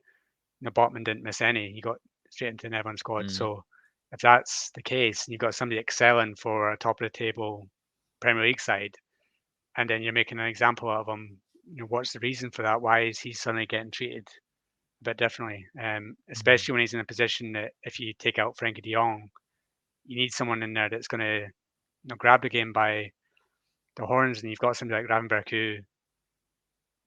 Botman didn't miss any; he got straight into an everyone squad. So if that's the case, and you've got somebody excelling for a top of the table Premier League side, and then you're making an example out of him, what's the reason for that? Why is he suddenly getting treated a bit differently? Especially when he's in a position that if you take out Frankie de Jong, you need someone in there that's going to grab the game by the horns, and you've got somebody like Gravenberch who,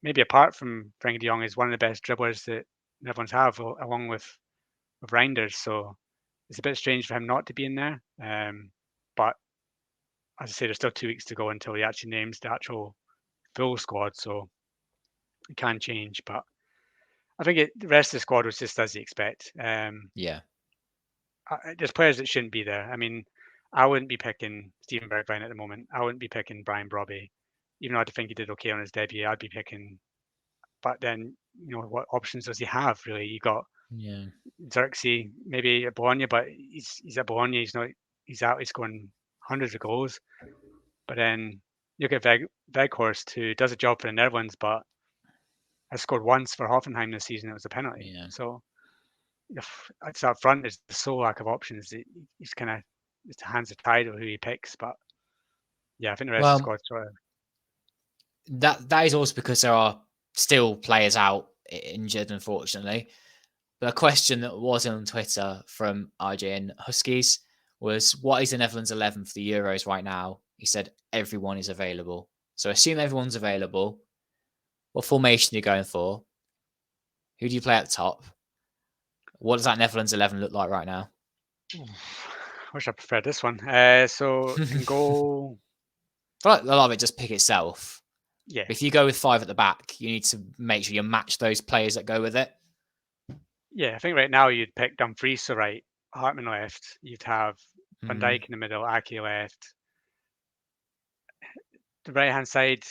maybe apart from Frankie de Jong, is one of the best dribblers that Netherlands have, along with Reinders. So it's a bit strange for him not to be in there. But as I say, there's still 2 weeks to go until he actually names the actual full squad, so it can change. But I think the rest of the squad was just as you expect. Yeah. There's players that shouldn't be there. I mean, I wouldn't be picking Steven Bergwijn at the moment. I wouldn't be picking Brian Brobby, even though I think he did okay on his debut. I'd be picking, but then what options does he have really? You got Xerxes, maybe at Bologna, but he's at Bologna. He's out. He's scoring hundreds of goals. But then you look at Weghorst, who does a job for the Netherlands, but has scored once for Hoffenheim this season. It was a penalty. So it's up front. There's so lack of options. He's kind of, his hands are tied with who he picks. But yeah, I think the rest of the squad sort of. That is also because there are still players out injured, unfortunately. But a question that was on Twitter from RJ and Huskies was, what is the Netherlands 11 for the Euros right now? He said everyone is available. So assume everyone's available. What formation are you going for? Who do you play at the top? What does that Netherlands 11 look like right now? Wish I preferred this one. So in goal, I feel like a lot of it just pick itself. Yeah. But if you go with 5 at the back, you need to make sure you match those players that go with it. Yeah, I think right now you'd pick Dumfries to right, Hartman left. You'd have Van Dijk in the middle, Ake left. The right hand side,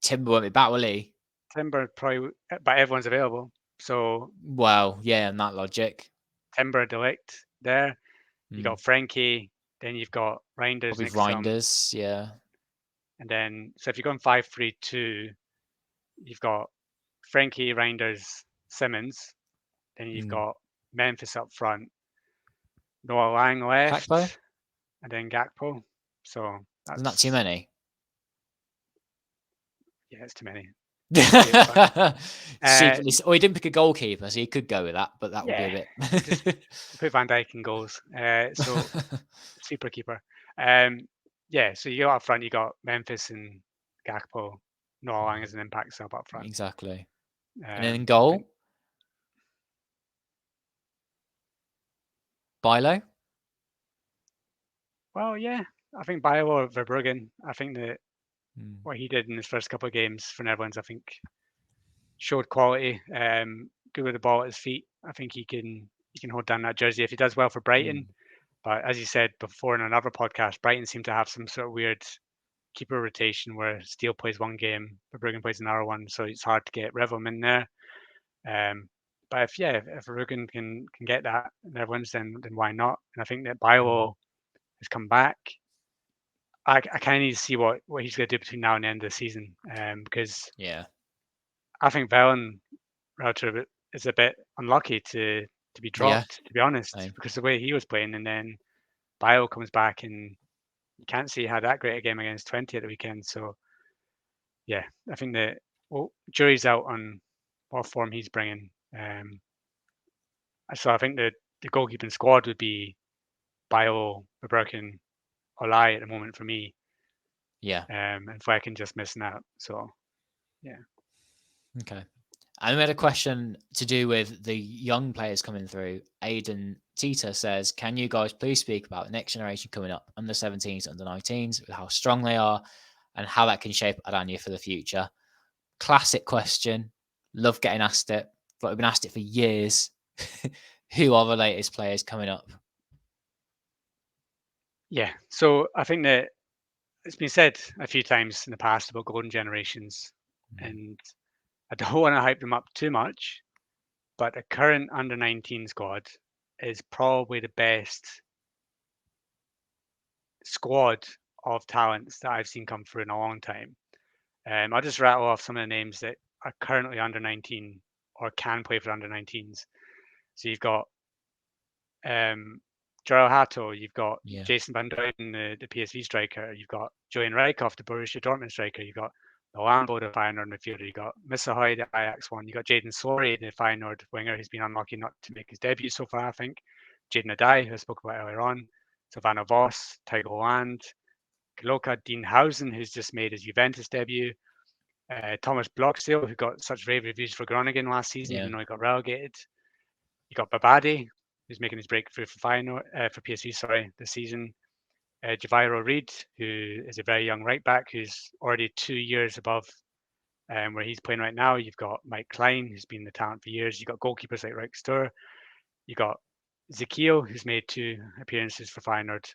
Timber won't be back, will he? Timber probably, but everyone's available. So well, yeah, in that logic, Timber, De Ligt there. You got Frankie, then you've got Reinders next Reinders, yeah. And then, so if you're going 5-3-2, you've got Frankie, Reinders, Simmons. Then you've got Memphis up front, Noah Lang left, Gakpo? And then Gakpo. So isn't that too many? Yeah, it's too many. He didn't pick a goalkeeper, so he could go with that, but that would be a bit. Just put Van Dijk in goals. So super keeper. Yeah, so you got up front, you got Memphis and Gakpo. Noah Lang as an impact sub up front. Exactly. And then in goal, Bilo? Well, yeah, I think Bilo or Verbruggen. I think that what he did in his first couple of games for Netherlands, I think, showed quality. Good with the ball at his feet. I think he can hold down that jersey if he does well for Brighton. But as you said before in another podcast, Brighton seem to have some sort of weird keeper rotation where Steele plays one game, Verbruggen plays another one, so it's hard to get Rhythm in there. But if Verbruggen can get that in Netherlands, then why not? And I think that Bilo has come back. I kind of need to see what he's going to do between now and the end of the season, because I think Velen is a bit unlucky to be dropped, to be honest, because the way he was playing, and then Bilo comes back and you can't see he had that great a game against 20 at the weekend. So yeah, I think that jury's out on what form he's bringing. So I think the goalkeeping squad would be Bio, Verbruggen, Olai at the moment for me. Yeah. And Flecken just missing out. So, yeah. Okay. And we had a question to do with the young players coming through. Aiden Tita says, can you guys please speak about the next generation coming up, under 17s, under 19s, with how strong they are and how that can shape Adania for the future? Classic question. Love getting asked it, but we've been asked it for years. Who are the latest players coming up? Yeah. So I think that it's been said a few times in the past about golden generations, and I don't want to hype them up too much, but the current under 19 squad is probably the best squad of talents that I've seen come through in a long time. I'll just rattle off some of the names that are currently under 19 or can play for under 19s. So you've got Joel Hato, you've got Jason Van Duyn, the PSV striker, you've got Julian Rijkoff, the Borussia Dortmund striker, you've got Lambo, the Feyenoord midfielder, you've got Missahoy, the Ajax one, you've got Jaden Sorey, the Feyenoord winger, who's been unlucky not to make his debut so far, I think. Jaden Adai, who I spoke about earlier on, Savannah Voss, Tiger Land, Kiloka Dienhausen, who's just made his Juventus debut, Thomas Bloxdale, who got such rave reviews for Groningen last season, even though he got relegated. You got Babadi, who's making his breakthrough for for PSV, this season. Javairo Reid, who is a very young right back, who's already 2 years above where he's playing right now. You've got Mike Klein, who's been the talent for years. You've got goalkeepers like Rick Stur. You've got Zekio, who's made 2 appearances for Feyenoord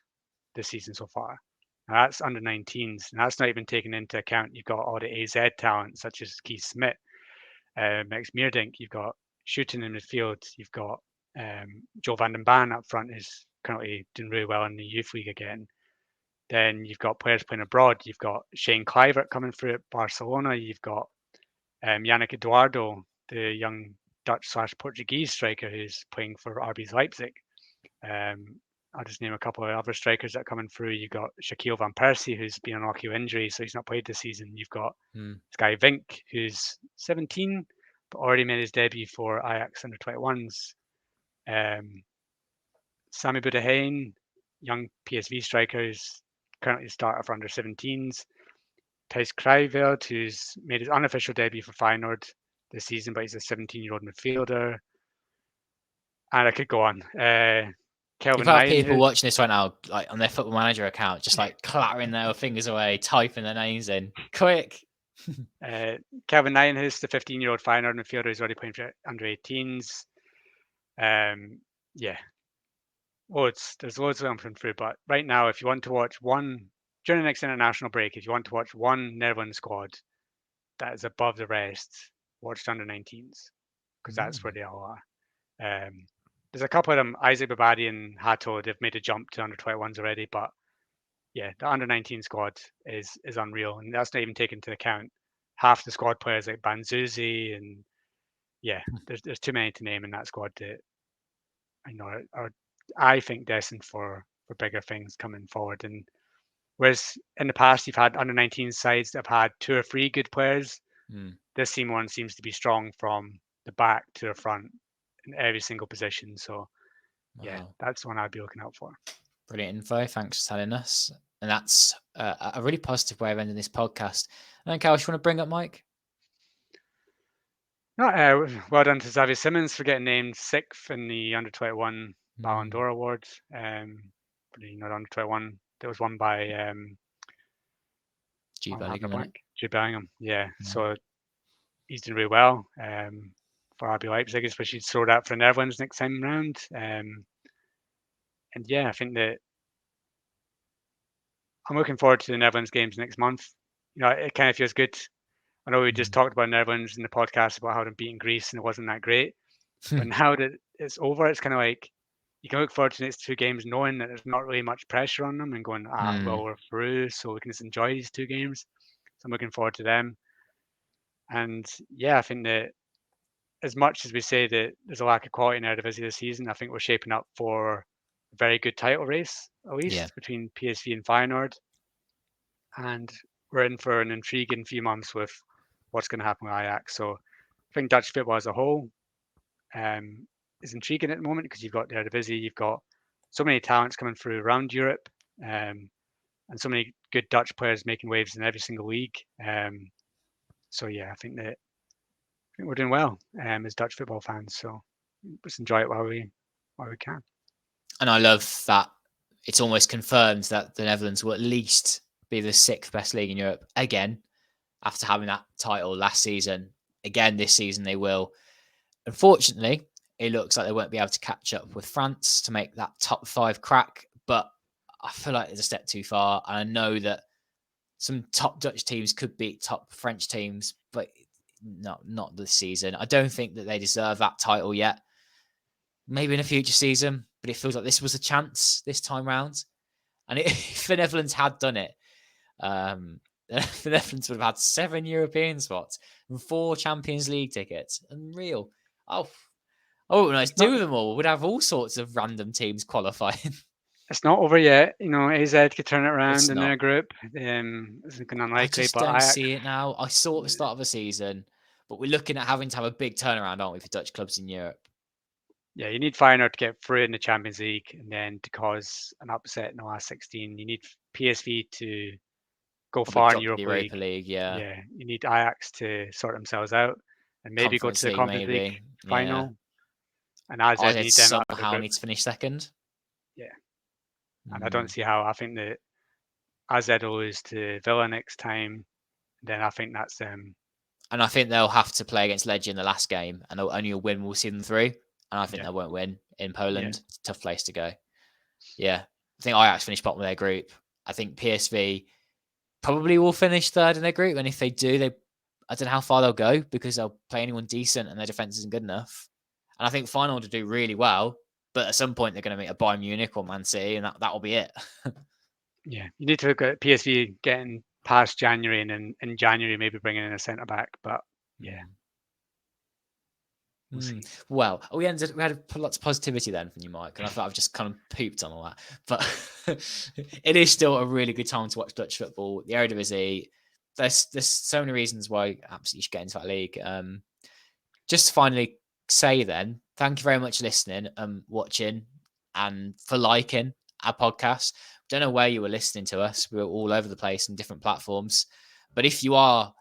this season so far. Now that's under 19s, and that's not even taking into account you've got all the AZ talent such as Keith Smith, Max Meerdink. You've got shooting in midfield. You've got Joe van den Baan up front, who's currently doing really well in the youth league again. Then you've got players playing abroad. You've got Shane Kluivert coming through at Barcelona. You've got Yannick Eduardo, the young Dutch/Portuguese striker who's playing for RB Leipzig. I'll just name a couple of other strikers that are coming through. You've got Shaquille Van Persie, who's been unlucky with injury, so he's not played this season. You've got Sky Vink, who's 17, but already made his debut for Ajax under 21s. Sami Budahane, young PSV striker, who's currently a starter for under 17s. Thijs Krijveld, who's made his unofficial debut for Feyenoord this season, but he's a 17-year-old midfielder. And I could go on. You've had people watching this right now, like on their Football Manager account, just like clattering their fingers away, typing their names in. Quick. Kelvin Nijenhuis, the 15-year-old Feyenoord midfielder, who's already playing for under 18s. Yeah, there's loads of them coming through. But right now, if you want to watch one during the next international break, if you want to watch one Netherlands squad that is above the rest, watch the under 19s because that's where they all are. There's a couple of them, Isaac Babadi and Hato, they've made a jump to under 21s already, but yeah, the under 19 squad is unreal, and that's not even taking into account half the squad players like Banzuzi, and yeah, there's too many to name in that squad that I know are I think destined for bigger things coming forward. And whereas in the past you've had under 19 sides that have had 2 or 3 good players, this team one seems to be strong from the back to the front in every single position. So yeah, that's the one I'd be looking out for. Brilliant info. Thanks for telling us. And that's a really positive way of ending this podcast. And Cal, you want to bring up Mike? Well done to Xavier Simons for getting named 6th in the under 21 Ballon d'Or award. Not under 21. That was won by Jude Bellingham. Jude Bellingham. Yeah. So he's doing really well for RB Leipzig, especially to throw that for the Netherlands next time round. And yeah, I think that I'm looking forward to the Netherlands games next month. You know, it kind of feels good. I know we just talked about Netherlands in the podcast about how they're beating Greece and it wasn't that great. But now that it's over, it's kind of like you can look forward to the next 2 games knowing that there's not really much pressure on them and going, well, we're through, so we can just enjoy these 2 games. So I'm looking forward to them. And yeah, I think that as much as we say that there's a lack of quality in Eredivisie this season, I think we're shaping up for a very good title race, at least between PSV and Feyenoord. And we're in for an intriguing few months with what's going to happen with Ajax. So I think Dutch football as a whole, is intriguing at the moment because you've got the Eredivisie, you've got so many talents coming through around Europe, and so many good Dutch players making waves in every single league. So yeah, I think we're doing well as Dutch football fans. So let's enjoy it while we can. And I love that it's almost confirmed that the Netherlands will at least be the 6th best league in Europe again after having that title last season. Again, this season they will. Unfortunately, it looks like they won't be able to catch up with France to make that top 5 crack, but I feel like it's a step too far. And I know that some top Dutch teams could beat top French teams, but not this season. I don't think that they deserve that title yet. Maybe in a future season, but it feels like this was a chance this time round. And if the Netherlands had done it, the Netherlands would have had 7 European spots and 4 Champions League tickets. Unreal. Oh, what would I do with them all? We'd have all sorts of random teams qualifying. It's not over yet. AZ could turn it around in their group. It's looking unlikely. I just don't see it now. I saw at the start of the season, but we're looking at having to have a big turnaround, aren't we, for Dutch clubs in Europe? Yeah, you need Feyenoord to get through in the Champions League, and then to cause an upset in the last 16, you need PSV to go far in Europa League. Yeah, you need Ajax to sort themselves out and maybe go to the Conference League final. And AZ need them somehow need to finish second. Yeah, and I don't see how. I think that AZ will lose to Villa next time. Then I think that's them. And I think they'll have to play against Lecce in the last game, and only a win will see them through. And I think they won't win in Poland. Yeah. It's a tough place to go. Yeah. I think Ajax finished bottom of their group. I think PSV probably will finish third in their group. And if they do, I don't know how far they'll go because they'll play anyone decent and their defense isn't good enough. And I think Feyenoord to do really well. But at some point, they're going to meet a Bayern Munich or Man City, and that will be it. Yeah. You need to look at PSV getting past January, and then in January, maybe bringing in a centre-back. But yeah. Well, we had lots of positivity then from you, Mike, and I thought I've just kind of pooped on all that. But it is still a really good time to watch Dutch football. The Eredivisie, there's so many reasons why absolutely you should get into that league. Just to finally say then, thank you very much for listening and watching and for liking our podcast. Don't know where you were listening to us. We were all over the place on different platforms. But if you are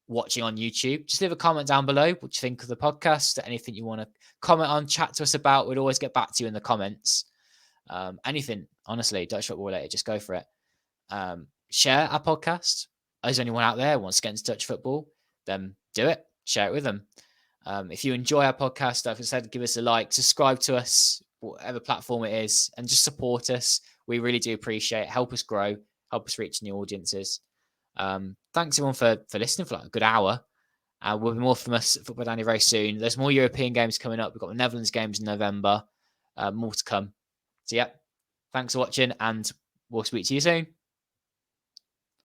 watching on YouTube, just leave a comment down below what you think of the podcast, anything you want to comment on, chat to us about. We'd always get back to you in the comments. Anything, honestly, Dutch football related, just go for it. Share our podcast. Is anyone out there who wants to get into Dutch football? Then do it. Share it with them. If you enjoy our podcast, like I said, give us a like, subscribe to us, whatever platform it is, and just support us. We really do appreciate it. Help us grow, help us reach new audiences. Thanks everyone for listening for like a good hour. We'll be more from us at Football-Oranje very soon. There's more European games coming up. We've got the Netherlands games in November. More to come. So yeah, thanks for watching, and we'll speak to you soon.